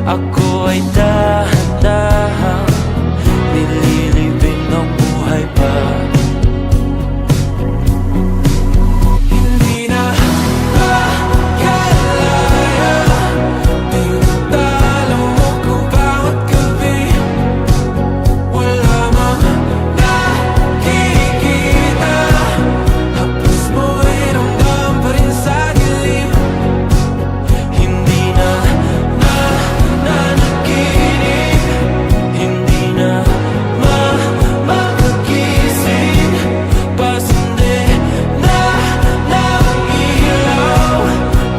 Ako ay dahan-dahang nililibing ng buhay pa. Hindi na makalaya, tinatalo mo ko bawat gabi. Wala mang nakikita, hapos mo ay ramdam pa rin sa dilim. Hindi na nananaginip, hindi na makagising. Pasindi na ng ilaw,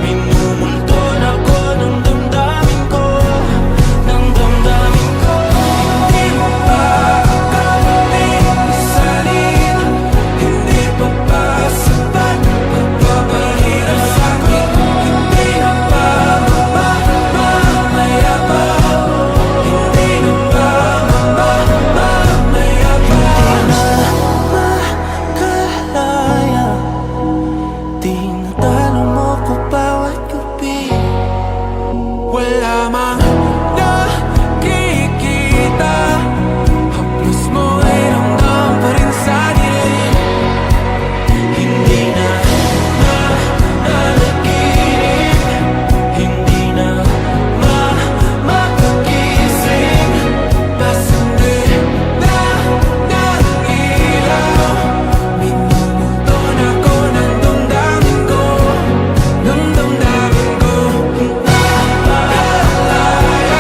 minumulton ako ng damdamin ko, ng damdamin ko. Hindi mo pa akalaing isalin, hindi pa ba sapat pagpapahirap sa'kin? Hindi na ba mamamaya pa? Hindi na ba mamamaya pa? Makalaya, tinatalo mo ko bawat gabi. Wala mang nakikita, haplos mo ay ramdam pa rin sa dilim. Hindi na nananaginip, hindi na makagising. Pasindi na ng ilaw, minumulton ako ng damdamin ko, ng damdamin ko. Nakalaya,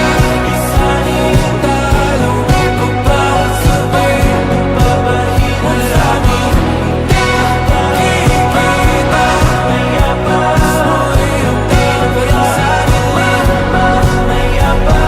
isalin ang talo ko bawat sabay, papahirap sa'kin. Nakikita, haplos mo ay ramdam pa rin sa dilim. Mamaya pa.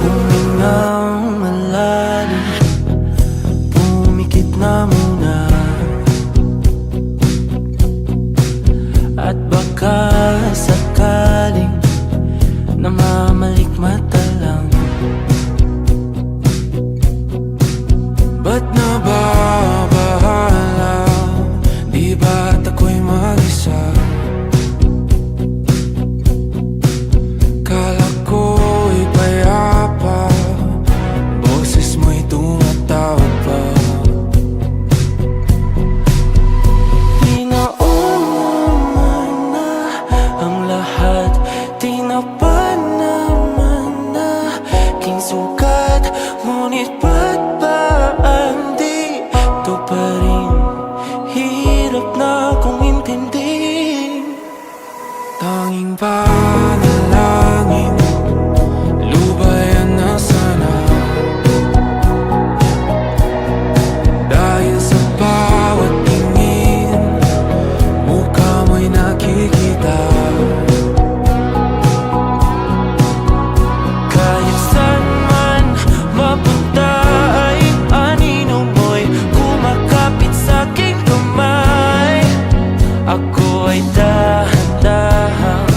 Humingang malalim, pumikit na muna, at baka sakaling namamalikmata lang. Ba't nababahala? Di ba't ako'y mag-isa? Kala ko'y payapa, boses mo'y tumatawag pa. Di naman na ang lahat, di na pa naman na king sukat. Ngunit ba't ba di ito pa rin? Hirap na kong intindihin. Tanging panalangin, lubayan na sana. Dahil sa bawat tingin, mukha mo'y nakikita. Kahit saan man mapunta ay anino mo'y kumakapit sa'king kamay. Ako ay dahan-dahang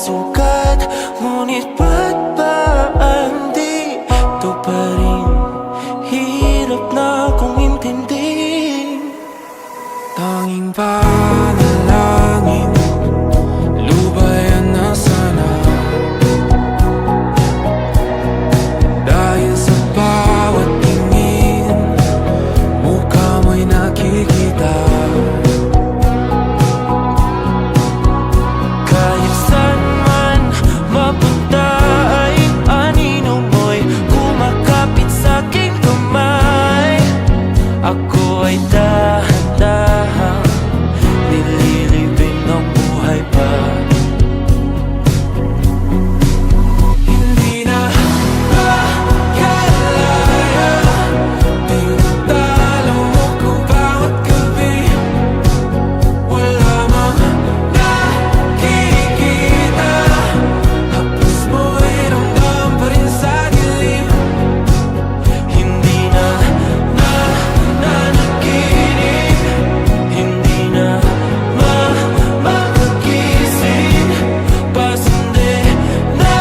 sugat, ngunit ba't ba di ito pa rin? Hirap na kong intindihin. Tanging panalangin, lubayan na sana. Dahil sa bawat tingin, mukha mo'y nakikita. Kahit saan man mapunta ay anino mo'y kumakapit sa'king kamay. Ako ay dahan-dahang nililibing ng buhay pa. Hindi na makalaya, tinatalo mo ko bawat gabi. Wala mang nakikita, haplos mo ay ramdam pa rin sa dilim. Hindi na nanaginip, hindi na makagising. Pasende na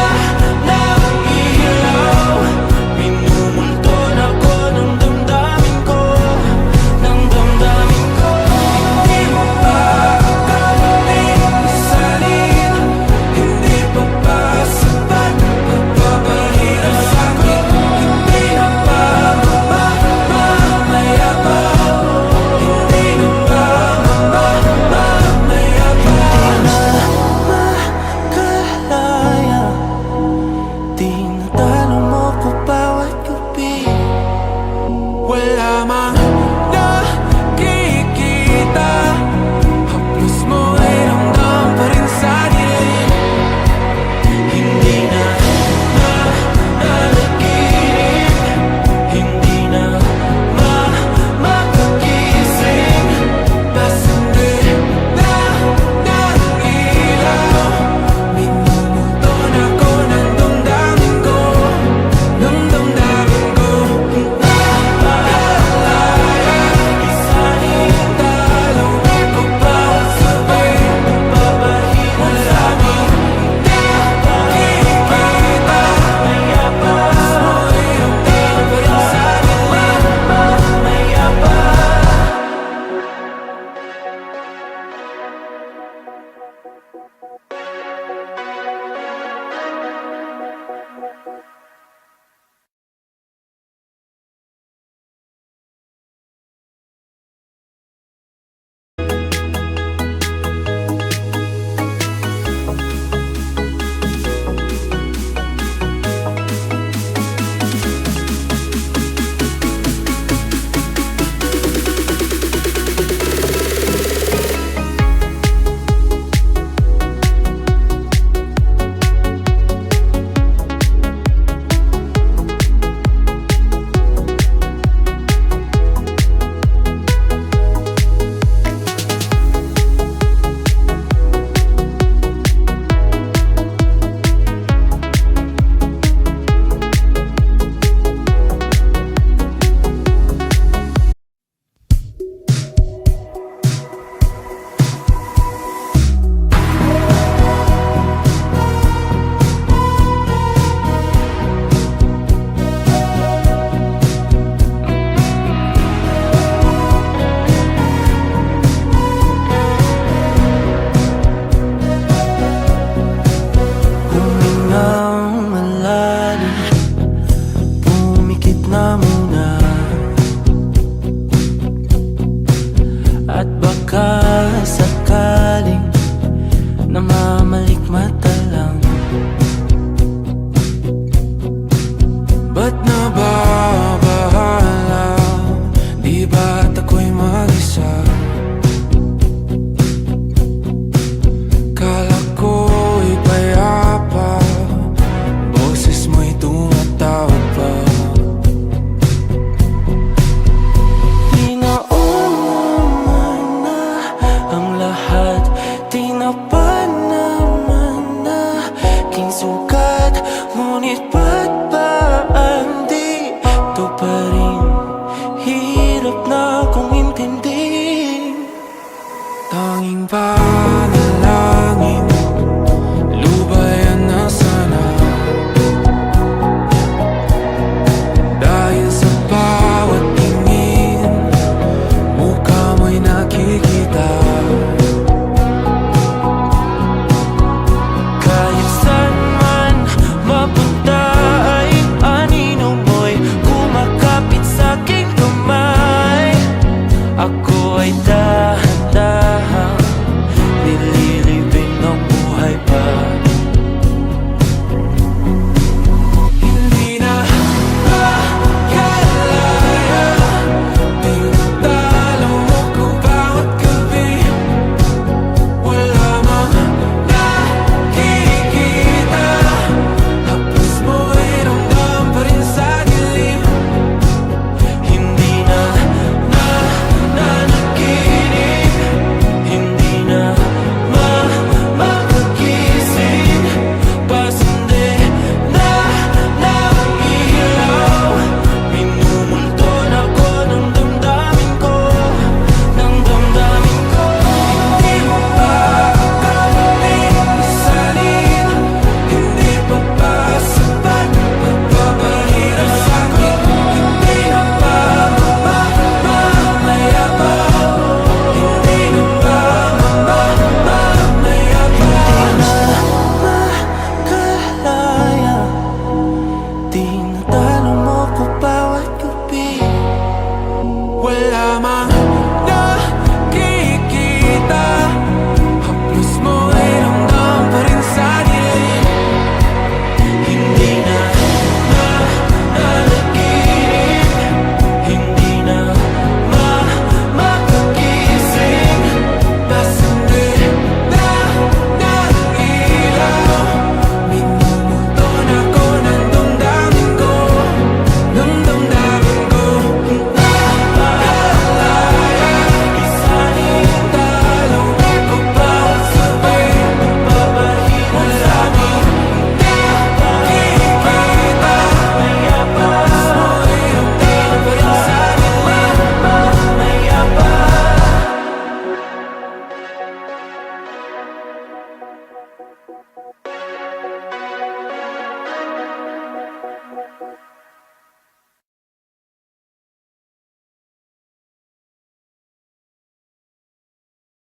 ng ilaw, minumulton ako ng damdamin ko, ng damdamin ko. Hindi mo pa akalain isalin, hindi pa ba sapat pagpapahirap sa'kin? Hindi na ba mamayabang? Hindi na ba mamayabang? Makalaya, tinatalo mo ko bawat gabi. Wala mang nakikita, haplos mo ay ramdam pa rin sa dilim. Hindi na nanaginip, hindi na makagising. Pasende na ng ilaw, minumulton ako ng damdamin ko, ng damdamin ko. Nakalaya, isalin ang dalaw ko bawat sabi, papahirap sa'min. Nakikita, mayabang, mo'y ramdam pa rin sa dilim. Mayabang. Humingang malalim, pumikit na muna, at baka sakaling namamalikmata lang. Ba't nababahala? Di ba't ako'y mag-isa? Kala ko'y payapa, boses mo'y tumatawag pa. Di naman na ang lahat, di na pa naman na king sugat, ngunit ba't